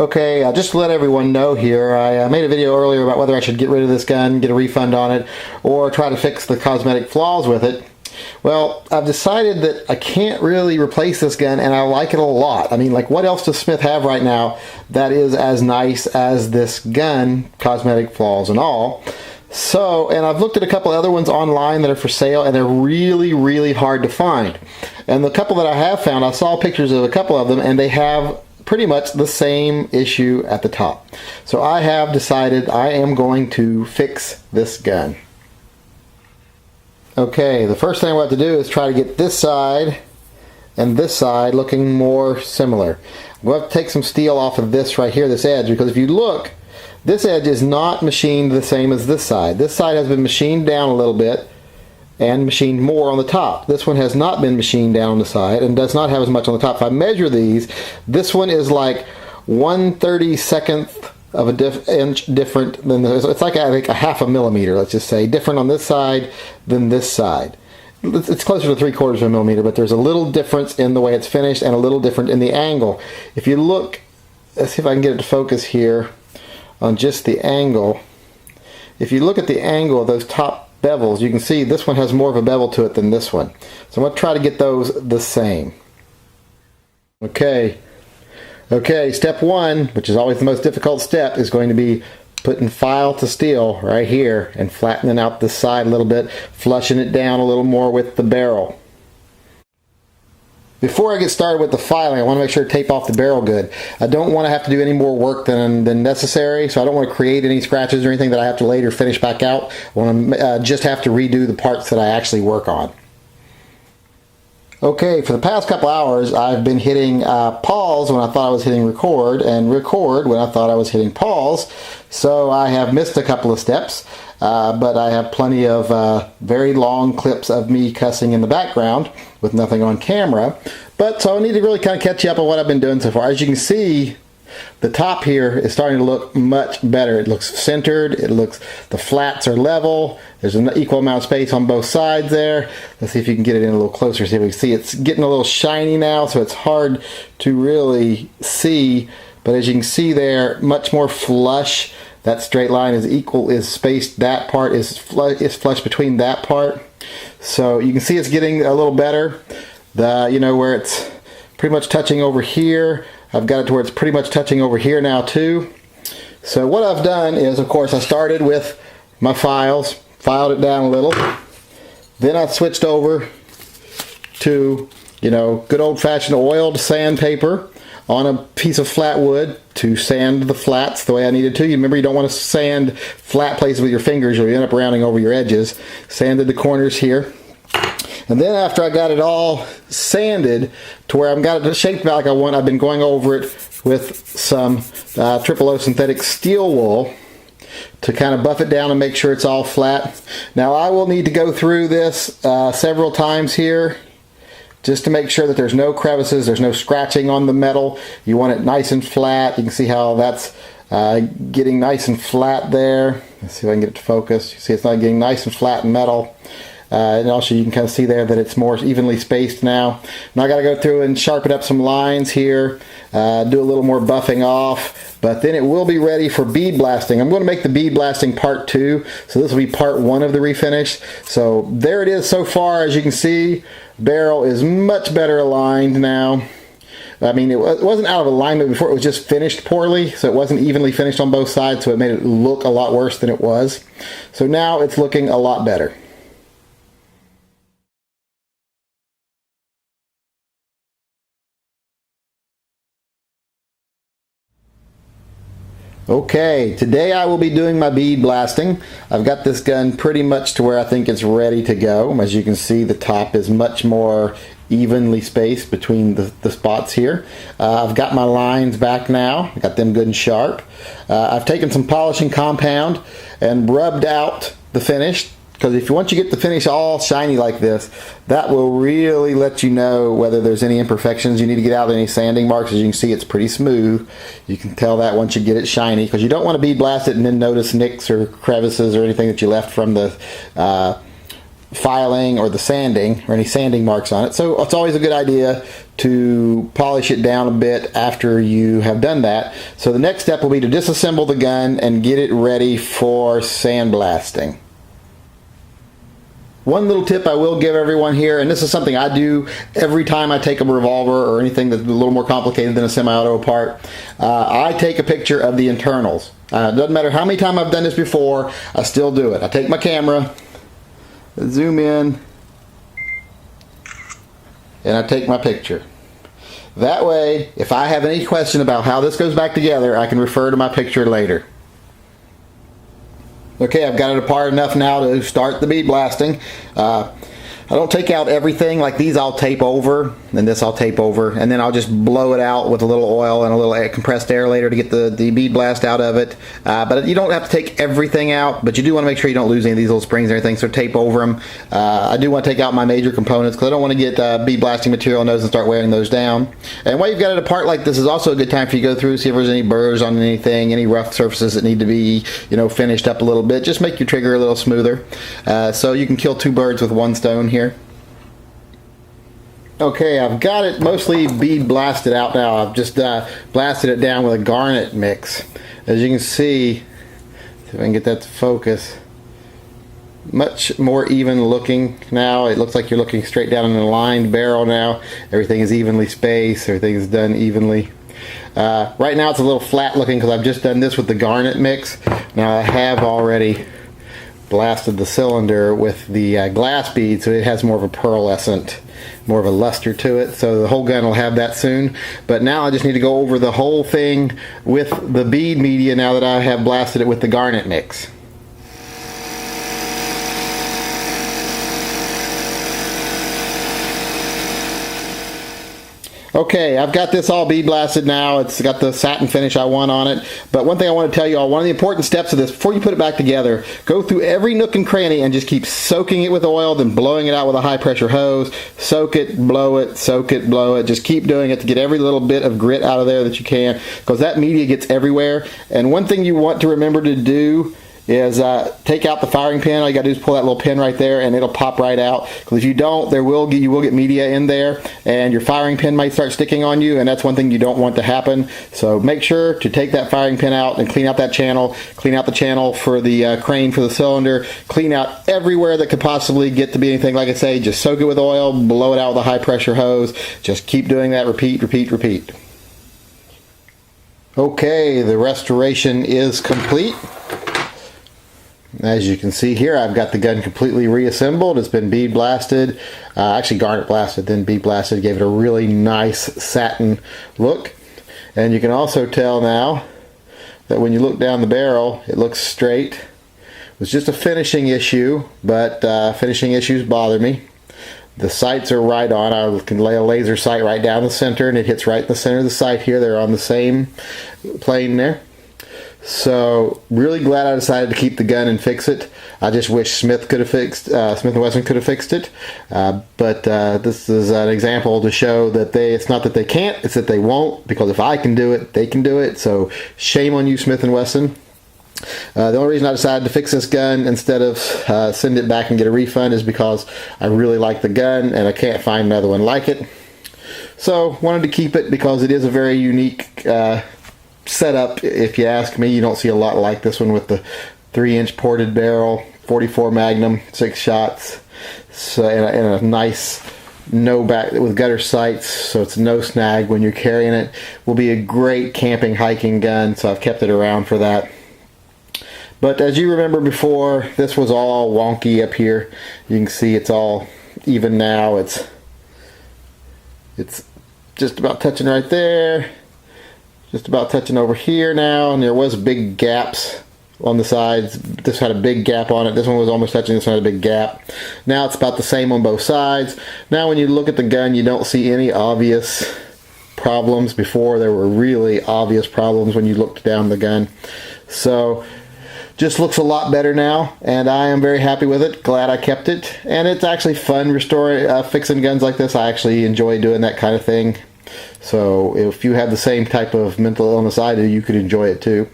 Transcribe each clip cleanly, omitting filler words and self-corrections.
Okay, just to let everyone know here, I made a video earlier about whether I should get rid of this gun, get a refund on it, or try to fix the cosmetic flaws with it. Well, I've decided that I can't really replace this gun, and I like it a lot. I mean, like, what else does Smith have right now that is as nice as this gun, cosmetic flaws and all? So, and I've looked at a couple other ones online that are for sale, and they're really, really hard to find. And the couple that I have found, I saw pictures of a couple of them, and they have pretty much the same issue at the top. So I have decided I am going to fix this gun. Okay, the first thing I want to do is try to get this side and this side looking more similar. I'm going to have to take some steel off of this right here, this edge, because if you look, this edge is not machined the same as this side. This side has been machined down a little bit and machined more on the top. This one has not been machined down on the side and does not have as much on the top. If I measure these, this one is like 1/32 of a inch different than this. It's like I think a half a millimeter, let's just say, different on this side than this side. It's closer to 3/4 of a millimeter, but there's a little difference in the way it's finished and a little different in the angle. If you look, let's see if I can get it to focus here on just the angle. If you look at the angle of those top bevels, you can see this one has more of a bevel to it than this one. So I'm going to try to get those the same. Okay, step one, which is always the most difficult step, is going to be putting file to steel right here and flattening out this side a little bit, flushing it down a little more with the barrel. Before I get started with the filing, I want to make sure to tape off the barrel good. I don't want to have to do any more work than necessary, so I don't want to create any scratches or anything that I have to later finish back out. I want to just have to redo the parts that I actually work on. Okay, for the past couple hours, I've been hitting pause when I thought I was hitting record, and record when I thought I was hitting pause. So I have missed a couple of steps, but I have plenty of very long clips of me cussing in the background with nothing on camera. But so I need to really kind of catch you up on what I've been doing so far. As you can see, the top here is starting to look much better. It looks centered. It looks, the flats are level. There's an equal amount of space on both sides there. Let's see if you can get it in a little closer. See if we can see it's getting a little shiny now, so it's hard to really see. But as you can see there, much more flush. That straight line is equal, is spaced. That part is flush between that part. So you can see it's getting a little better. You know, where it's pretty much touching over here. I've got it to where it's pretty much touching over here now too. So what I've done is, of course, I started with my files, filed it down a little. Then I switched over to, you know, good old-fashioned oiled sandpaper on a piece of flat wood to sand the flats the way I needed to. You remember, you don't want to sand flat places with your fingers or you end up rounding over your edges. Sanded the corners here. And then after I got it all sanded to where I've got it shaped like I want, I've been going over it with some triple O synthetic steel wool to kind of buff it down and make sure it's all flat. Now I will need to go through this several times here just to make sure that there's no crevices, there's no scratching on the metal. You want it nice and flat. You can see how that's getting nice and flat there. Let's see if I can get it to focus. You see it's not getting nice and flat in metal. And also you can kind of see there that it's more evenly spaced now. Now I got to go through and sharpen up some lines here, do a little more buffing off, but then it will be ready for bead blasting. I'm going to make the bead blasting part 2, so this will be part 1 of the refinish. So there it is so far. As you can see, barrel is much better aligned now. I mean, it wasn't out of alignment before, it was just finished poorly, so it wasn't evenly finished on both sides, so it made it look a lot worse than it was. So now it's looking a lot better. Okay, today I will be doing my bead blasting. I've got this gun pretty much to where I think it's ready to go. As you can see, the top is much more evenly spaced between the spots here. I've got my lines back now. I got them good and sharp. I've taken some polishing compound and rubbed out the finish, because once you get the finish all shiny like this, that will really let you know whether there's any imperfections. You need to get out any sanding marks. As you can see, it's pretty smooth. You can tell that once you get it shiny, because you don't want to bead blast it and then notice nicks or crevices or anything that you left from the filing or the sanding or any sanding marks on it. So it's always a good idea to polish it down a bit after you have done that. So the next step will be to disassemble the gun and get it ready for sandblasting. One little tip I will give everyone here, and this is something I do every time I take a revolver or anything that's a little more complicated than a semi-auto part, I take a picture of the internals. Doesn't matter how many times I've done this before, I still do it. I take my camera, zoom in, and I take my picture. That way, if I have any question about how this goes back together, I can refer to my picture later. Okay, I've got it apart enough now to start the bead blasting. I don't take out everything. Like these I'll tape over, and this I'll tape over, and then I'll just blow it out with a little oil and a little compressed air later to get the bead blast out of it. But you don't have to take everything out, but you do want to make sure you don't lose any of these little springs or anything, so tape over them. I do want to take out my major components because I don't want to get bead blasting material on those and start wearing those down. And while you've got it apart like this is also a good time for you to go through, see if there's any burrs on anything, any rough surfaces that need to be, finished up a little bit. Just make your trigger a little smoother. So you can kill two birds with one stone here. Okay, I've got it mostly bead blasted out now. I've just blasted it down with a garnet mix. As you can see, if I can get that to focus, much more even looking now. It looks like you're looking straight down an aligned barrel now. Everything is evenly spaced. Everything is done evenly. Right now it's a little flat looking because I've just done this with the garnet mix. Now I have already blasted the cylinder with the glass bead, so it has more of a pearlescent, more of a luster to it. So the whole gun will have that soon. But now I just need to go over the whole thing with the bead media now that I have blasted it with the garnet mix. Okay, I've got this all bead blasted now. It's got the satin finish I want on it. But one thing I want to tell you all, one of the important steps of this, before you put it back together, go through every nook and cranny and just keep soaking it with oil, then blowing it out with a high pressure hose. Soak it, blow it, soak it, blow it. Just keep doing it to get every little bit of grit out of there that you can, because that media gets everywhere. And one thing you want to remember to do is take out the firing pin. All you got to do is pull that little pin right there and it'll pop right out, because if you don't, you will get media in there and your firing pin might start sticking on you, and that's one thing you don't want to happen. So make sure to take that firing pin out and clean out that channel, clean out the channel for the crane for the cylinder, clean out everywhere that could possibly get to be anything. Like I say, just soak it with oil, blow it out with a high pressure hose. Just keep doing that, repeat, repeat, repeat. Okay, the restoration is complete. As you can see here, I've got the gun completely reassembled. It's been bead blasted, actually garnet blasted, then bead blasted, gave it a really nice satin look. And you can also tell now that when you look down the barrel, it looks straight. It was just a finishing issue, but finishing issues bother me. The sights are right on. I can lay a laser sight right down the center, and it hits right in the center of the sight here. They're on the same plane there. So really glad I decided to keep the gun and fix it. I just wish Smith and Wesson could have fixed it. But this is an example to show that it's not that they can't, it's that they won't. Because if I can do it, they can do it. So shame on you, Smith and Wesson. The only reason I decided to fix this gun instead of send it back and get a refund is because I really like the gun and I can't find another one like it. So wanted to keep it because it is a very unique setup, if you ask me. You don't see a lot like this one with the 3-inch ported barrel, 44 Magnum, 6 shots, so and a nice no back with gutter sights, so it's no snag when you're carrying it. Will be a great camping, hiking gun, so I've kept it around for that. But as you remember before, this was all wonky up here. You can see it's all even now. It's just about touching right there. Just about touching over here now, and there was big gaps on the sides. This had a big gap on it. This one was almost touching, this one had a big gap. Now it's about the same on both sides. Now when you look at the gun, you don't see any obvious problems. Before, there were really obvious problems when you looked down the gun. So just looks a lot better now, and I am very happy with it. Glad I kept it, and it's actually fun restoring, fixing guns like this. I actually enjoy doing that kind of thing. So if you have the same type of mental illness I do, you could enjoy it too.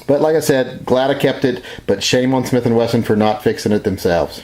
But like I said, glad I kept it, but shame on Smith & Wesson for not fixing it themselves.